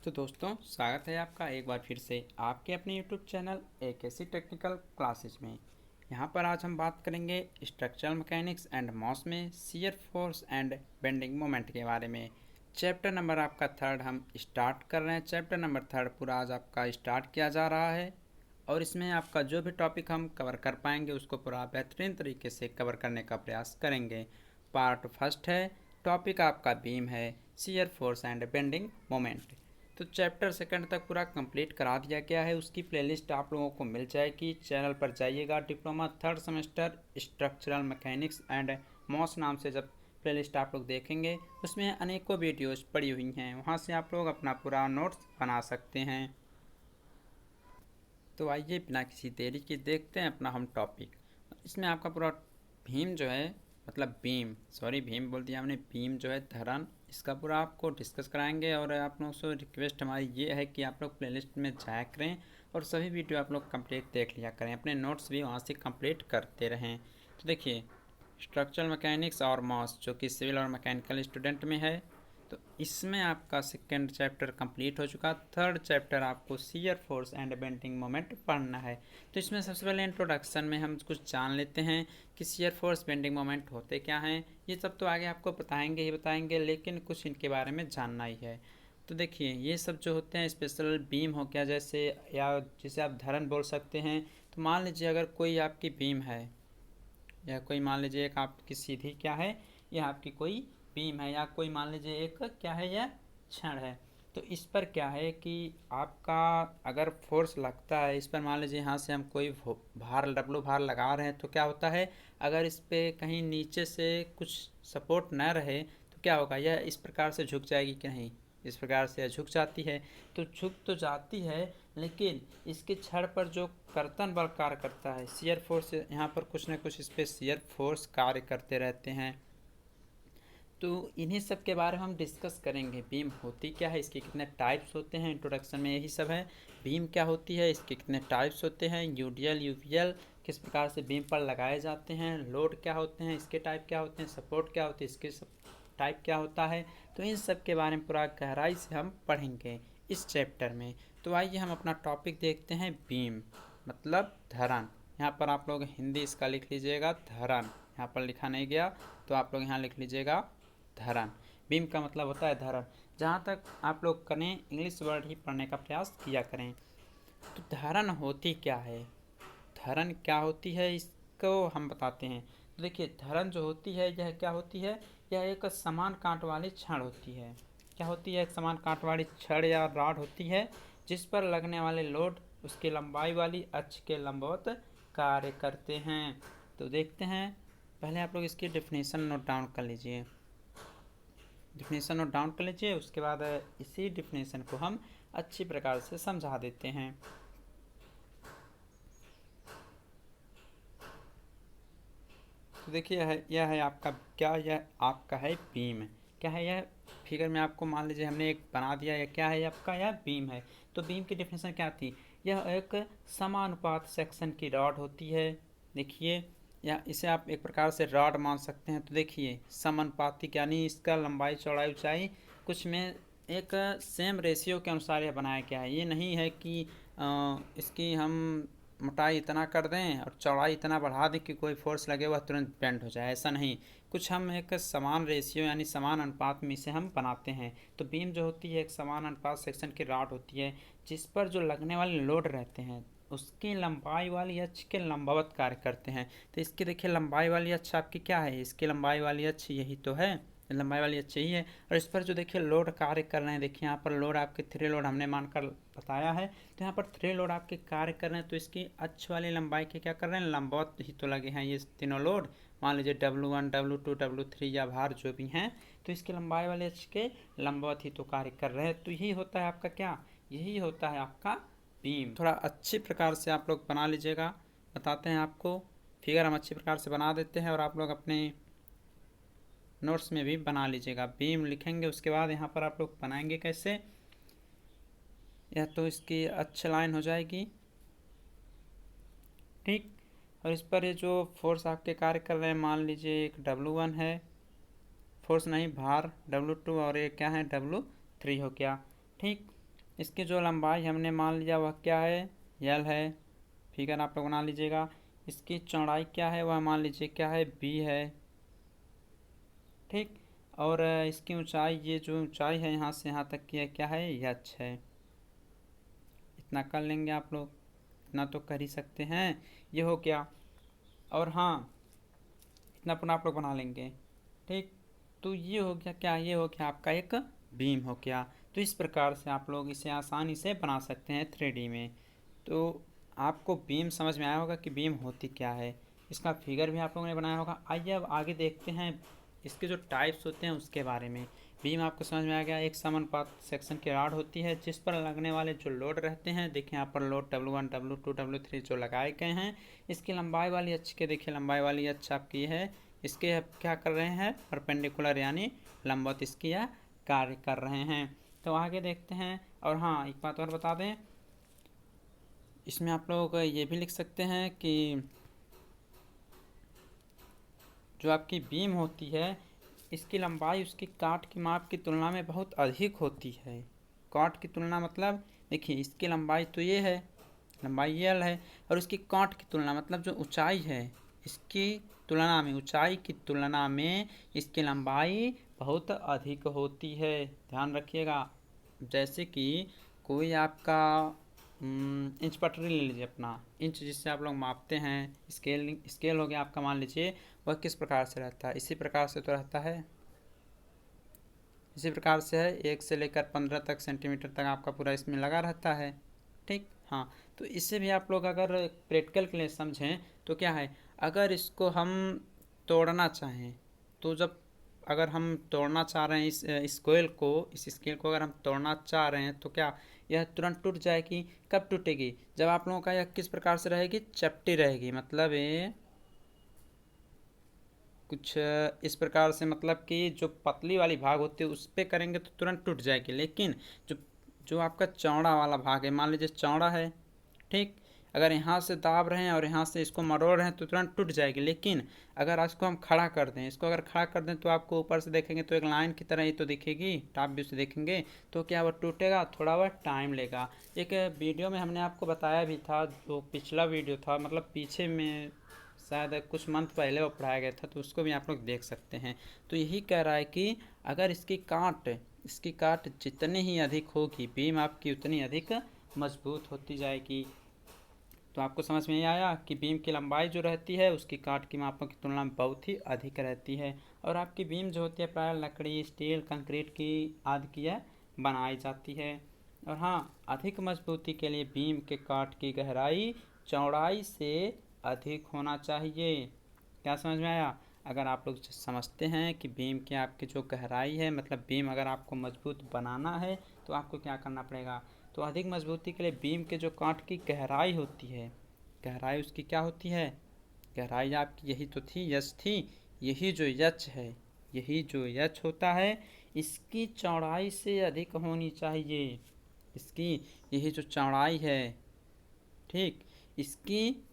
तो दोस्तों स्वागत है आपका एक बार फिर से आपके अपने यूट्यूब चैनल एक ऐसी टेक्निकल क्लासेज में। यहाँ पर आज हम बात करेंगे स्ट्रक्चरल मैकेनिक्स एंड मॉस में shear force and bending moment के बारे में। चैप्टर नंबर आपका थर्ड हम स्टार्ट कर रहे हैं। चैप्टर नंबर थर्ड पूरा आज आपका स्टार्ट किया जा रहा है और इसमें आपका जो भी टॉपिक हम कवर कर पाएंगे उसको पूरा बेहतरीन तरीके से कवर करने का प्रयास करेंगे। पार्ट फर्स्ट है, टॉपिक आपका बीम है, shear force and bending moment. तो चैप्टर सेकंड तक पूरा कंप्लीट करा दिया गया है। उसकी प्लेलिस्ट आप लोगों को मिल जाएगी, चैनल पर जाइएगा। Diploma third semester structural mechanics and moss नाम से जब प्लेलिस्ट आप लोग देखेंगे उसमें अनेकों वीडियोज़ पड़ी हुई हैं, वहाँ से आप लोग अपना पूरा नोट्स बना सकते हैं। तो आइए बिना किसी देरी के देखते हैं अपना हम टॉपिक। इसमें आपका पूरा भीम जो है, मतलब भीम बोल दिया हमने, भीम जो है धरन, इसका पूरा आपको डिस्कस कराएंगे। और आप लोगों से रिक्वेस्ट हमारी ये है कि आप लोग प्लेलिस्ट में जाया करें और सभी वीडियो आप लोग कंप्लीट देख लिया करें, अपने नोट्स भी वहाँ से कंप्लीट करते रहें। तो देखिए, स्ट्रक्चरल मैकेनिक्स और मॉस जो कि सिविल और मैकेनिकल स्टूडेंट में है, तो इसमें आपका सेकेंड चैप्टर कंप्लीट हो चुका। थर्ड चैप्टर आपको shear force and bending moment पढ़ना है। तो इसमें सबसे पहले इंट्रोडक्शन में हम कुछ जान लेते हैं कि शियर फोर्स बेंडिंग मोमेंट होते क्या हैं। ये सब तो आगे आपको बताएंगे, लेकिन कुछ इनके बारे में जानना ही है। तो देखिए, ये सब जो होते हैं स्पेशल बीम हो गया जैसे, या जिसे आप धरन बोल सकते हैं। तो मान लीजिए अगर कोई आपकी बीम है, या कोई मान लीजिए एक आपकी सीधी क्या है, यह आपकी कोई बीम है, या कोई मान लीजिए एक क्या है, यह छड़ है। तो इस पर क्या है कि आपका अगर फोर्स लगता है इस पर, मान लीजिए यहाँ से हम कोई भार लगा रहे हैं, तो क्या होता है, अगर इस पर कहीं नीचे से कुछ सपोर्ट न रहे तो क्या होगा, यह इस प्रकार से झुक जाएगी कि नहीं, इस प्रकार से यह झुक जाती है। तो झुक तो जाती है, लेकिन इसके छड़ पर जो कर्तन बल कार्य करता है, शियर फोर्स, यहाँ पर कुछ न कुछ इस पर शियर फोर्स कार्य करते रहते हैं। तो इन्हीं सब के बारे में हम डिस्कस करेंगे। बीम होती क्या है, इसके कितने टाइप्स होते हैं, इंट्रोडक्शन में यही सब है। बीम क्या होती है, इसके कितने टाइप्स होते हैं, यूडीएल यूवीएल किस प्रकार से बीम पर लगाए जाते हैं, लोड क्या होते हैं, इसके टाइप क्या होते हैं, सपोर्ट क्या होती है, इसके सब टाइप क्या होता है। तो इन सब के बारे में पूरा गहराई से हम पढ़ेंगे इस चैप्टर में। तो आइए हम अपना टॉपिक देखते हैं, बीम मतलब धरन। यहाँ पर आप लोग हिंदी इसका लिख लीजिएगा धरन, यहाँ पर लिखा नहीं गया तो आप लोग यहाँ लिख लीजिएगा धरन। बीम का मतलब होता है धरन। जहाँ तक आप लोग करें इंग्लिश वर्ड ही पढ़ने का प्रयास किया करें। तो धरन होती क्या है, धरन क्या होती है, इसको हम बताते हैं। तो देखिए, धरन जो होती है यह क्या होती है, यह एक समान कांट वाली छड़ होती है। क्या होती है, एक समान कांट वाली छड़ या रॉड होती है जिस पर लगने वाले लोड उसकी लंबाई वाली अक्ष के लंबवत कार्य करते हैं। तो देखते हैं, पहले आप लोग इसकी डेफिनेशन नोट डाउन कर लीजिए। डिफिनेशन नोट डाउन कर लीजिए, उसके बाद इसी डिफिनेशन को हम अच्छी प्रकार से समझा देते हैं। तो देखिए, यह है आपका क्या, यह आपका है बीम। क्या है यह, फिगर में आपको मान लीजिए हमने एक बना दिया, यह क्या है आपका, यह बीम है। तो बीम की डेफिनेशन क्या थी, यह एक समानुपात सेक्शन की रॉड होती है। देखिए, या इसे आप एक प्रकार से रॉड मान सकते हैं। तो देखिए, समानुपातिक यानी इसका लंबाई चौड़ाई ऊंचाई कुछ में एक सेम रेशियो के अनुसार यह बनाया गया है। ये नहीं है कि इसकी हम मोटाई इतना कर दें और चौड़ाई इतना बढ़ा दें कि कोई फोर्स लगे वह तुरंत बेंड हो जाए, ऐसा नहीं। कुछ हम एक समान रेशियो यानी समान अनुपात में इसे हम बनाते हैं। तो बीम जो होती है एक समान अनुपात सेक्शन की रॉड होती है जिस पर जो लगने वाले लोड रहते हैं उसकी लंबाई वाली अक्ष के लंबवत कार्य करते हैं। तो इसकी देखिए, लंबाई वाली अक्ष आपकी क्या है, इसकी लंबाई वाली अक्ष यही तो है, लंबाई वाली अक्ष यही है। और इस पर जो देखिए लोड कार्य कर रहे हैं, देखिए यहाँ पर लोड आपके 3 लोड हमने मानकर बताया है। तो यहाँ पर 3 लोड आपके कार्य कर रहे हैं, तो इसकी अक्ष वाली लंबाई के क्या कर रहे हैं, लंबवत ही तो लगे हैं ये तीनों लोड। मान लीजिए W1 W2 W3 या भार जो भी हैं, तो इसकी लंबाई वाले अक्ष के लंबवत ही तो कार्य कर रहे हैं। तो यही होता है आपका क्या, यही होता है आपका बीम। थोड़ा अच्छी प्रकार से आप लोग बना लीजिएगा, बताते हैं आपको। फिगर हम अच्छी प्रकार से बना देते हैं और आप लोग अपने नोट्स में भी बना लीजिएगा। बीम लिखेंगे, उसके बाद यहाँ पर आप लोग बनाएंगे कैसे, यह तो इसकी अच्छी लाइन हो जाएगी, ठीक। और इस पर ये जो फोर्स आपके कार्य कर रहे हैं, मान लीजिए एक W1 है, फोर्स नहीं भार W2, और ये क्या है W3 हो गया, ठीक। इसकी जो लंबाई हमने मान लिया वह क्या है, यल है, फिगर आप लोग बना लीजिएगा। इसकी चौड़ाई क्या है वह मान लीजिए क्या है, बी है, ठीक। और इसकी ऊंचाई, ये जो ऊंचाई है यहाँ से यहाँ तक की है क्या है, यच है। इतना कर लेंगे आप लोग, इतना तो कर ही सकते हैं, ये हो गया। और हाँ, इतना पुनः आप लोग बना लेंगे, ठीक। तो ये हो गया क्या, ये हो गया आपका एक बीम हो गया। तो इस प्रकार से आप लोग इसे आसानी से बना सकते हैं 3D में। तो आपको बीम समझ में आया होगा कि बीम होती क्या है, इसका फिगर भी आप लोगों ने बनाया होगा। आइए अब आगे देखते हैं इसके जो टाइप्स होते हैं उसके बारे में। बीम आपको समझ में आ गया, एक समानुपात सेक्शन की रॉड होती है जिस पर लगने वाले जो लोड रहते हैं, देखिए यहाँ पर लोड W1 W2 W3 जो लगाए गए हैं। इसकी लंबाई वाली अक्ष के देखिए, लंबाई वाली अक्ष आपकी है, इसके अब क्या कर रहे हैं, परपेंडिकुलर यानी लंबवत इसकी यह कार्य कर रहे हैं। तो आगे देखते हैं। और हाँ, एक बात और बता दें, इसमें आप लोग ये भी लिख सकते हैं कि जो आपकी बीम होती है इसकी लंबाई उसकी काट की माप की तुलना में बहुत अधिक होती है। काट की तुलना मतलब देखिए, इसकी लंबाई तो ये है, लंबाई एल है, और उसकी काट की तुलना मतलब जो ऊंचाई है इसकी तुलना में, ऊंचाई की तुलना में इसकी लंबाई बहुत अधिक होती है। ध्यान रखिएगा। जैसे कि कोई आपका इंच पटरी ले लीजिए, अपना इंच जिससे आप लोग मापते हैं, स्केल स्केल हो गया आपका, मान लीजिए वह किस प्रकार से रहता है, इसी प्रकार से तो रहता है, इसी प्रकार से है, 1 से लेकर 15 तक सेंटीमीटर तक आपका पूरा इसमें लगा रहता है, ठीक। हाँ, तो इससे भी आप लोग अगर प्रैक्टिकल के लिए समझें तो क्या है, अगर इसको हम तोड़ना चाहें तो जब, अगर हम तोड़ना चाह रहे हैं इस स्केल को अगर हम तोड़ना चाह रहे हैं तो क्या यह तुरंत टूट जाएगी। कब टूटेगी, जब आप लोगों का यह किस प्रकार से रहेगी, चपटी रहेगी, मतलब ये कुछ इस प्रकार से, मतलब कि जो पतली वाली भाग होती है उस पर करेंगे तो तुरंत टूट जाएगी। लेकिन जो जो आपका चौड़ा वाला भाग है, मान लीजिए चौड़ा है, ठीक, अगर यहाँ से दाब रहे हैं और यहाँ से इसको मरोड़ रहे हैं तो तुरंत टूट जाएगी। लेकिन अगर इसको हम खड़ा कर दें, इसको अगर खड़ा कर दें तो आपको ऊपर से देखेंगे तो एक लाइन की तरह ही तो दिखेगी, टॉप व्यू से देखेंगे तो क्या वह टूटेगा, थोड़ा वह टाइम लेगा। एक वीडियो में हमने आपको बताया भी था, जो पिछला वीडियो था, मतलब पीछे में शायद कुछ मंथ पहले वो पढ़ाया गया था, तो उसको भी आप लोग देख सकते हैं। तो यही कह रहा है कि अगर इसकी काट जितनी ही अधिक होगी, बीम आपकी उतनी अधिक मजबूत होती जाएगी। तो आपको समझ में ही आया कि बीम की लंबाई जो रहती है उसकी काट की मापों की तुलना में बहुत ही अधिक रहती है। और आपकी बीम जो होती है प्राय लकड़ी, स्टील, कंक्रीट की आदि की बनाई जाती है। और हाँ, अधिक मजबूती के लिए बीम के काट की गहराई चौड़ाई से अधिक होना चाहिए। क्या समझ में आया। अगर आप लोग समझते हैं कि बीम की आपकी जो गहराई है, मतलब बीम अगर आपको मजबूत बनाना है तो आपको क्या करना पड़ेगा, तो अधिक मजबूती के लिए बीम के जो काट की गहराई होती है, गहराई उसकी क्या होती है, गहराई आपकी यही तो थी, यच थी, यही जो यच है, यही जो यच होता है इसकी चौड़ाई से अधिक होनी चाहिए। इसकी यही जो चौड़ाई है, ठीक, इसकी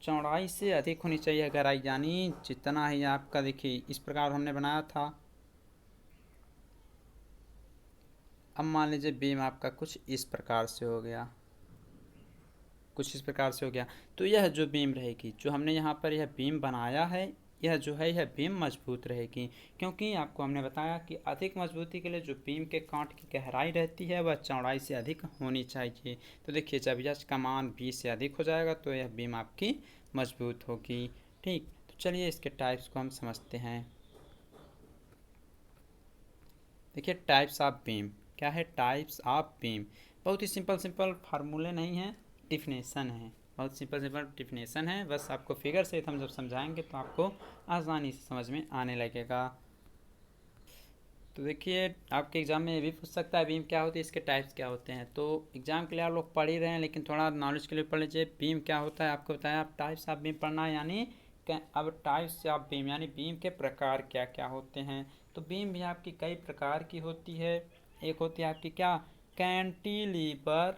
चौड़ाई से अधिक होनी चाहिए गहराई, यानी जितना ही आपका, देखिए इस प्रकार हमने बनाया था। अब मान लीजिए बीम आपका कुछ इस प्रकार से हो गया, कुछ इस प्रकार से हो गया, तो यह जो बीम रहेगी, जो हमने यहाँ पर यह बीम बनाया है, यह जो है यह बीम मजबूत रहेगी। क्योंकि आपको हमने बताया कि अधिक मजबूती के लिए जो बीम के कांट की गहराई रहती है वह चौड़ाई से अधिक होनी चाहिए। तो देखिए, जब यच का मान 20 से अधिक हो जाएगा तो यह बीम आपकी मजबूत होगी, ठीक। तो चलिए इसके टाइप्स को हम समझते हैं। देखिए, टाइप्स ऑफ बीम क्या है, टाइप्स ऑफ बीम बहुत ही सिंपल सिंपल फार्मूले नहीं हैं, डिफिनेशन है, बहुत सिंपल सिंपल डिफिनेशन है। बस आपको फिगर से हम जब समझाएंगे तो आपको आसानी से समझ में आने लगेगा। तो देखिए, आपके एग्जाम में ये भी पूछ सकता है बीम क्या होती है, इसके टाइप्स क्या होते हैं। तो एग्जाम के लिए आप लोग पढ़ ही रहे हैं, लेकिन थोड़ा नॉलेज के लिए पढ़ लीजिए। बीम क्या होता है आपको बताया, आप टाइप्स ऑफ बीम पढ़ना है, यानी अब टाइप्स ऑफ बीम यानी बीम के प्रकार क्या क्या होते हैं। तो बीम भी आपकी कई प्रकार की होती है। एक होती है आपकी क्या, कैंटिलीवर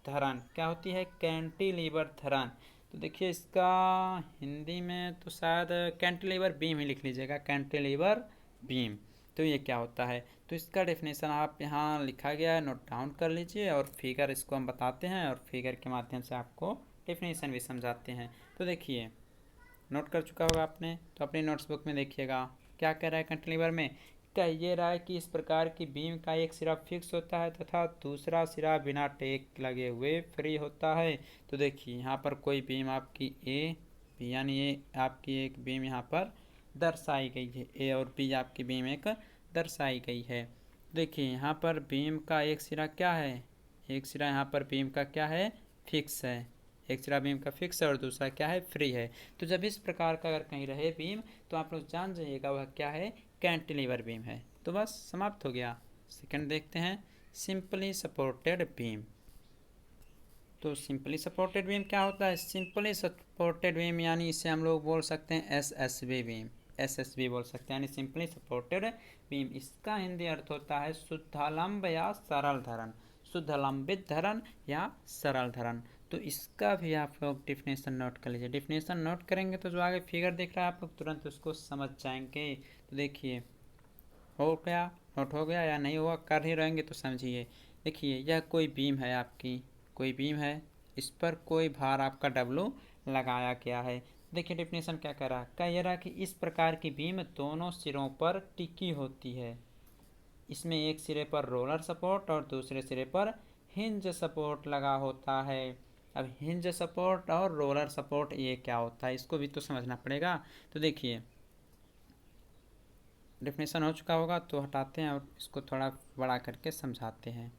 धरन, क्या होती है, कैंटिलीवर धरन। तो देखिए, इसका हिंदी में तो शायद कैंटिलीवर बीम ही लिख लीजिएगा, कैंटिलीवर बीम। तो ये क्या होता है, तो इसका डेफिनेशन आप यहाँ लिखा गया है, नोट डाउन कर लीजिए, और फिगर इसको हम बताते हैं और फिगर के माध्यम से आपको डेफिनेशन भी समझाते हैं। तो देखिए, नोट कर चुका होगा आपने, तो अपनी नोट्स बुक में देखिएगा क्या कह रहा है कैंटिलीवर में। कह ये रहा है कि इस प्रकार की बीम का एक सिरा फिक्स होता है तथा दूसरा सिरा बिना टेक लगे हुए फ्री होता है। तो देखिए यहाँ पर कोई बीम आपकी ए बी, यानी ये आपकी एक बीम यहाँ पर दर्शाई गई है, ए और बी आपकी बीम एक दर्शाई गई है। देखिए यहाँ पर बीम का एक सिरा क्या है, एक सिरा यहाँ पर बीम का क्या है, फिक्स है, एक सिरा बीम का फिक्स है और दूसरा क्या है, फ्री है। तो जब इस प्रकार का अगर कहीं रहे बीम, तो आप लोग जान जाइएगा वह क्या है, कैंटिलीवर बीम है। तो बस समाप्त हो गया। सेकंड देखते हैं, सिंपली सपोर्टेड बीम। तो सिंपली सपोर्टेड बीम क्या होता है, सिंपली सपोर्टेड बीम यानी इसे हम लोग बोल सकते हैं एसएसबी बीम, एसएसबी बोल सकते हैं, यानी सिंपली सपोर्टेड बीम। इसका हिंदी अर्थ होता है शुद्धालंब या सरल धरण, शुद्धालंबित धरण या सरल धरण। तो इसका भी आप लोग डिफिनेशन नोट कर लीजिए। डिफिनेशन नोट करेंगे तो जो आगे फिगर दिख रहा है आप लोग तुरंत उसको समझ जाएंगे। तो देखिए, हो गया, नोट हो गया या नहीं हुआ, कर ही रहेंगे तो समझिए। देखिए यह कोई बीम है आपकी, कोई बीम है, इस पर कोई भार आपका डब्लू लगाया गया है। देखिए डेफिनेशन क्या कह रहा है, कह रहा है कि इस प्रकार की बीम दोनों सिरों पर टिकी होती है। इसमें एक सिरे पर रोलर सपोर्ट और दूसरे सिरे पर हिंज सपोर्ट लगा होता है। अब हिंज सपोर्ट और रोलर सपोर्ट ये क्या होता है, इसको भी तो समझना पड़ेगा। तो देखिए डेफिनेशन हो चुका होगा, तो हटाते हैं और इसको थोड़ा बड़ा करके समझाते हैं।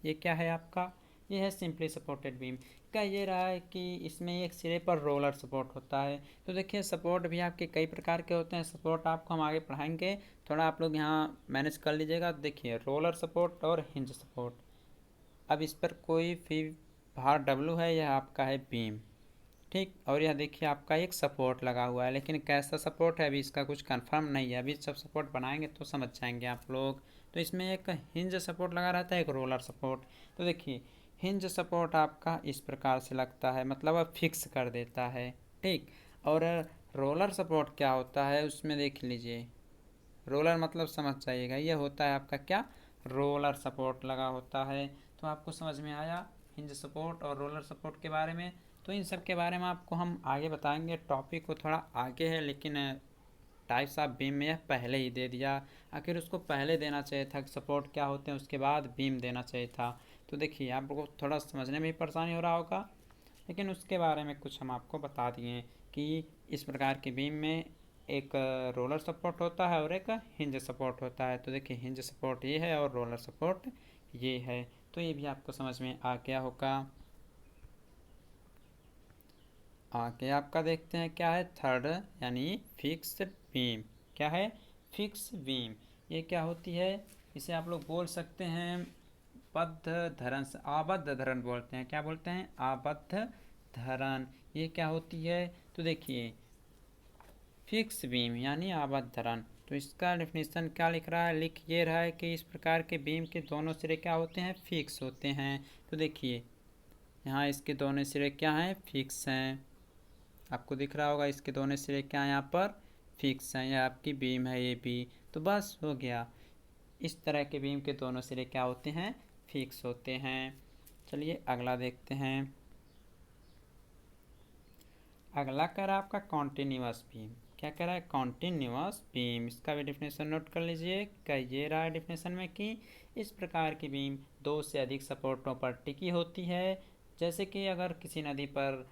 ये क्या है आपका, ये है सिंपली सपोर्टेड बीम। क्या ये रहा है कि इसमें एक सिरे पर रोलर सपोर्ट होता है। तो देखिए सपोर्ट भी आपके कई प्रकार के होते हैं, सपोर्ट आपको हम आगे पढ़ाएंगे, थोड़ा आप लोग यहाँ मैनेज कर लीजिएगा। देखिए रोलर सपोर्ट और हिंज सपोर्ट, अब इस पर कोई भी भार डब्लू है, यह आपका है बीम, ठीक। और यह देखिए आपका एक सपोर्ट लगा हुआ है, लेकिन कैसा सपोर्ट है अभी इसका कुछ कंफर्म नहीं है, अभी सब सपोर्ट बनाएंगे तो समझ जाएंगे आप लोग। तो इसमें एक हिंज सपोर्ट लगा रहता है, एक रोलर सपोर्ट। तो देखिए हिंज सपोर्ट आपका इस प्रकार से लगता है, मतलब अब फिक्स कर देता है, ठीक। और रोलर सपोर्ट क्या होता है उसमें देख लीजिए, रोलर मतलब समझ जाइएगा, ये होता है आपका क्या, रोलर सपोर्ट लगा होता है। तो आपको समझ में आया हिंज सपोर्ट और रोलर सपोर्ट के बारे में। तो इन सब के बारे में आपको हम आगे बताएंगे, टॉपिक को थोड़ा आगे है, लेकिन टाइप्स ऑफ बीम में यह पहले ही दे दिया। आखिर उसको पहले देना चाहिए था कि सपोर्ट क्या होते हैं, उसके बाद बीम देना चाहिए था। तो देखिए आप लोगों को थोड़ा समझने में भी परेशानी हो रहा होगा, लेकिन उसके बारे में कुछ हम आपको बता दिए कि इस प्रकार की बीम में एक रोलर सपोर्ट होता है और एक हिंज सपोर्ट होता है। तो देखिए हिंज सपोर्ट ये है और रोलर सपोर्ट ये है। तो ये भी आपको समझ में आ गया होगा। आगे आपका देखते हैं क्या है, थर्ड यानी फिक्स बीम। क्या है, फिक्स बीम। ये क्या होती है, इसे आप लोग बोल सकते हैं बद्ध धरण, से आबद्ध धरण बोलते हैं। क्या बोलते हैं, आबद्ध धरण। ये क्या होती है, तो देखिए फिक्स बीम यानी आबद्ध धरण। तो इसका डेफिनेशन क्या लिख रहा है, लिख ये रहा है कि इस प्रकार के बीम के दोनों सिरे क्या होते हैं, फिक्स होते हैं। तो देखिए यहाँ इसके दोनों सिरे क्या हैं, फिक्स हैं। आपको दिख रहा होगा इसके दोनों सिरे क्या हैं, यहाँ पर फिक्स हैं, यह आपकी बीम है ये भी। तो बस हो गया, इस तरह के बीम के दोनों सिरे क्या होते हैं, फिक्स होते हैं। चलिए अगला देखते हैं। अगला कर आपका कॉन्टिन्यूअस बीम। क्या कह रहा है, कॉन्टिन्यूअस बीम। इसका भी डिफिनेशन नोट कर लीजिए। क्या ये रहा है डिफिनेशन में कि इस प्रकार की बीम दो से अधिक सपोर्टों पर टिकी होती है। जैसे कि अगर किसी नदी पर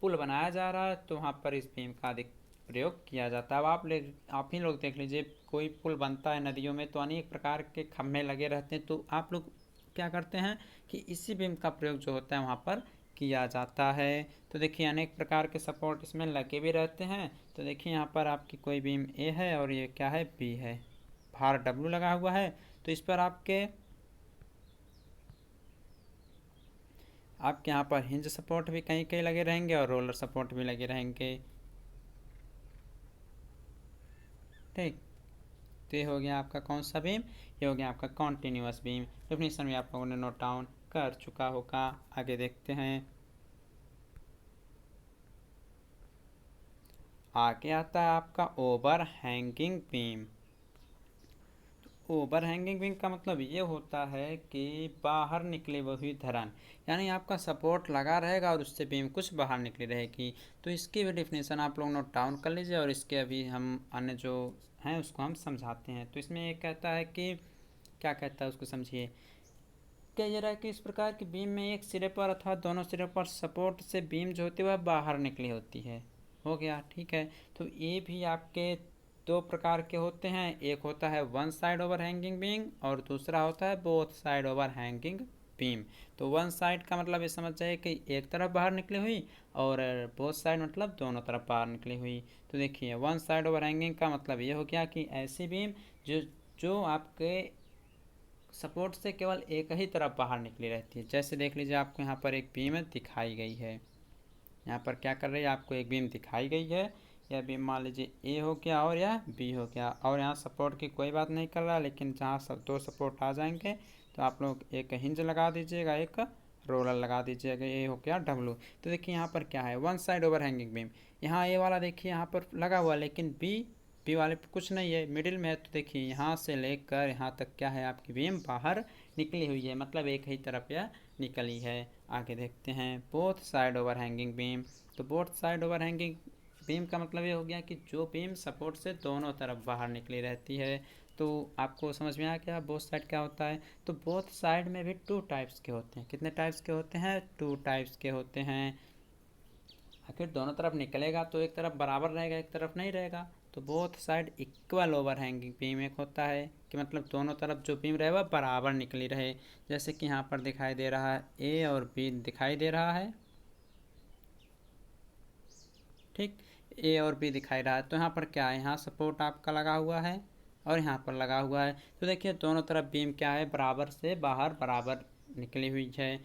पुल बनाया जा रहा है तो वहाँ पर इस बीम का अधिक प्रयोग किया जाता है। अब आप ही लोग देख लीजिए, कोई पुल बनता है नदियों में तो अनेक प्रकार के खम्भे लगे रहते हैं, तो आप लोग क्या करते हैं कि इसी बीम का प्रयोग जो होता है वहाँ पर किया जाता है। तो देखिए अनेक प्रकार के सपोर्ट इसमें लगे भी रहते हैं। तो देखिए यहाँ पर आपकी कोई बीम ए है और ये क्या है, बी है, भार डब्लू लगा हुआ है। तो इस पर आपके यहाँ पर हिंज सपोर्ट भी कहीं कहीं लगे रहेंगे और रोलर सपोर्ट भी लगे रहेंगे, ठीक। तो ये हो गया आपका कौन सा बीम, ये हो गया आपका कॉन्टिन्यूअस बीम। डेफिनेशन भी आप लोगों ने नोट डाउन कर चुका होगा। आगे देखते हैं। आगे आता है आपका over hanging beam. Over hanging wing का मतलब ये होता है कि बाहर निकले हुई धरान, यानी आपका सपोर्ट लगा रहेगा और उससे बीम कुछ बाहर निकली रहेगी। तो इसकी भी डेफिनेशन आप लोग नोट डाउन कर लीजिए और इसके अभी हम अन्य जो हैं उसको हम समझाते हैं। तो इसमें ये कहता है कि क्या कहता है उसको समझिए। कह ये रहा है कि इस प्रकार की बीम में एक सिरे पर अथवा दोनों सिरे पर सपोर्ट से बीम जो होती है वह बाहर निकली होती है। हो गया, ठीक है। तो ये भी आपके दो प्रकार के होते हैं, एक होता है one side over hanging beam और दूसरा होता है both side over hanging beam. तो वन साइड का मतलब ये समझ जाइए कि एक तरफ बाहर निकली हुई और बोथ साइड मतलब दोनों तरफ बाहर निकली हुई। तो देखिए वन साइड ओवर हैंगिंग का मतलब ये हो गया कि ऐसी बीम जो जो आपके सपोर्ट से केवल एक ही तरफ बाहर निकली रहती है। जैसे देख लीजिए आपको यहाँ पर एक बीम दिखाई गई है, यहाँ पर क्या कर रही है, आपको एक बीम दिखाई गई है। यह बीम मान लीजिए ए हो गया और यह बी हो गया, और यहाँ सपोर्ट की कोई बात नहीं कर रहा, लेकिन जहाँ सब दो सपोर्ट आ जाएंगे तो आप लोग एक हिंज लगा दीजिएगा, एक रोलर लगा दीजिएगा, ये हो गया डब्लू। तो देखिए यहाँ पर क्या है, one side over hanging beam. यहाँ ए वाला देखिए यहाँ पर लगा हुआ, लेकिन बी वाले पे कुछ नहीं है, मिडिल में है। तो देखिए यहाँ से लेकर यहाँ तक क्या है, आपकी बीम बाहर निकली हुई है, मतलब एक ही तरफ यह निकली है। आगे देखते हैं both side over hanging beam. तो both side over hanging beam का मतलब ये हो गया कि जो बीम सपोर्ट से दोनों तरफ बाहर निकली रहती है। तो आपको समझ में आ गया बोथ साइड क्या होता है। तो बोथ साइड में भी टू टाइप्स के होते हैं। कितने टाइप्स के होते हैं, टू टाइप्स के होते हैं। आखिर दोनों तरफ निकलेगा तो एक तरफ बराबर रहेगा, एक तरफ नहीं रहेगा। तो both side equal over hanging beam एक होता है कि मतलब दोनों तरफ जो बीम रहे वह बराबर निकली रहे। जैसे कि यहाँ पर दिखाई दे रहा है ए और बी दिखाई दे रहा है, ठीक, ए और बी दिखाई रहा है। तो यहाँ पर क्या है, यहाँ सपोर्ट आपका लगा हुआ है और यहाँ पर लगा हुआ है। तो देखिए दोनों तरफ बीम क्या है, बराबर से बाहर बराबर निकली हुई है,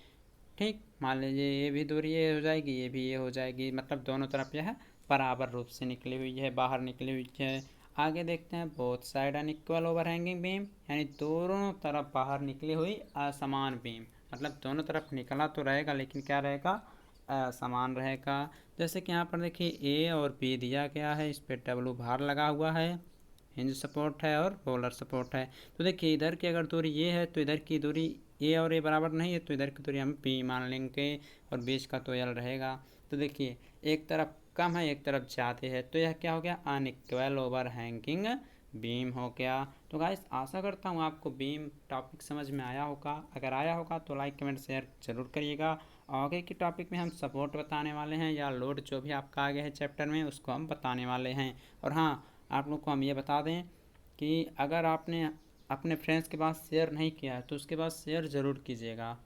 ठीक। मान लीजिए ये भी दूरी ये हो जाएगी, ये भी ये हो जाएगी, मतलब दोनों तरफ यह बराबर रूप से निकली हुई है, बाहर निकली हुई है। आगे देखते हैं both side an equal over hanging beam, यानी दोनों तरफ बाहर निकली हुई असमान बीम। मतलब दोनों तरफ निकला तो रहेगा लेकिन क्या रहेगा, असमान रहेगा। जैसे कि यहाँ पर देखिए ए और बी दिया गया है, इस पर डब्लू भार लगा हुआ है, हिंज सपोर्ट है और रोलर सपोर्ट है। तो देखिए इधर की अगर दूरी ये है तो इधर की दूरी ए और ए बराबर नहीं है, तो इधर की दूरी हम बी मान लेंगे और बीच का तो एल रहेगा। तो देखिए एक तरफ कम है एक तरफ ज़्यादा है, तो यह क्या हो गया, अनइक्वल ओवर हैंगिंग बीम हो गया। तो गाइस आशा करता हूँ आपको बीम टॉपिक समझ में आया होगा। अगर आया होगा तो लाइक कमेंट शेयर ज़रूर करिएगा। आगे के टॉपिक में हम सपोर्ट बताने वाले हैं या लोड जो भी आपका आगे है चैप्टर में उसको हम बताने वाले हैं। और हाँ, आप लोग को हम ये बता दें कि अगर आपने अपने फ्रेंड्स के पास शेयर नहीं किया है तो उसके पास शेयर ज़रूर कीजिएगा,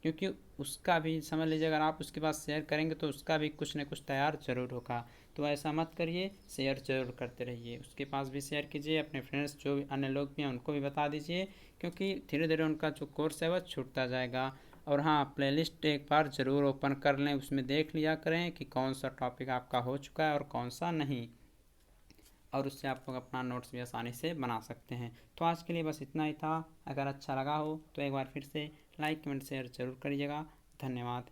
क्योंकि उसका भी समझ लीजिए अगर आप उसके पास शेयर करेंगे तो उसका भी कुछ न कुछ तैयार ज़रूर होगा। तो ऐसा मत करिए, शेयर ज़रूर करते रहिए, उसके पास भी शेयर कीजिए, अपने फ्रेंड्स जो भी अन्य लोग भी हैं उनको भी बता दीजिए, क्योंकि धीरे धीरे उनका जो कोर्स है वह छूटता जाएगा। और हाँ, प्लेलिस्ट एक बार ज़रूर ओपन कर लें, उसमें देख लिया करें कि कौन सा टॉपिक आपका हो चुका है और कौन सा नहीं, और उससे आप लोग अपना नोट्स भी आसानी से बना सकते हैं। तो आज के लिए बस इतना ही था। अगर अच्छा लगा हो तो एक बार फिर से लाइक कमेंट शेयर ज़रूर करिएगा। धन्यवाद।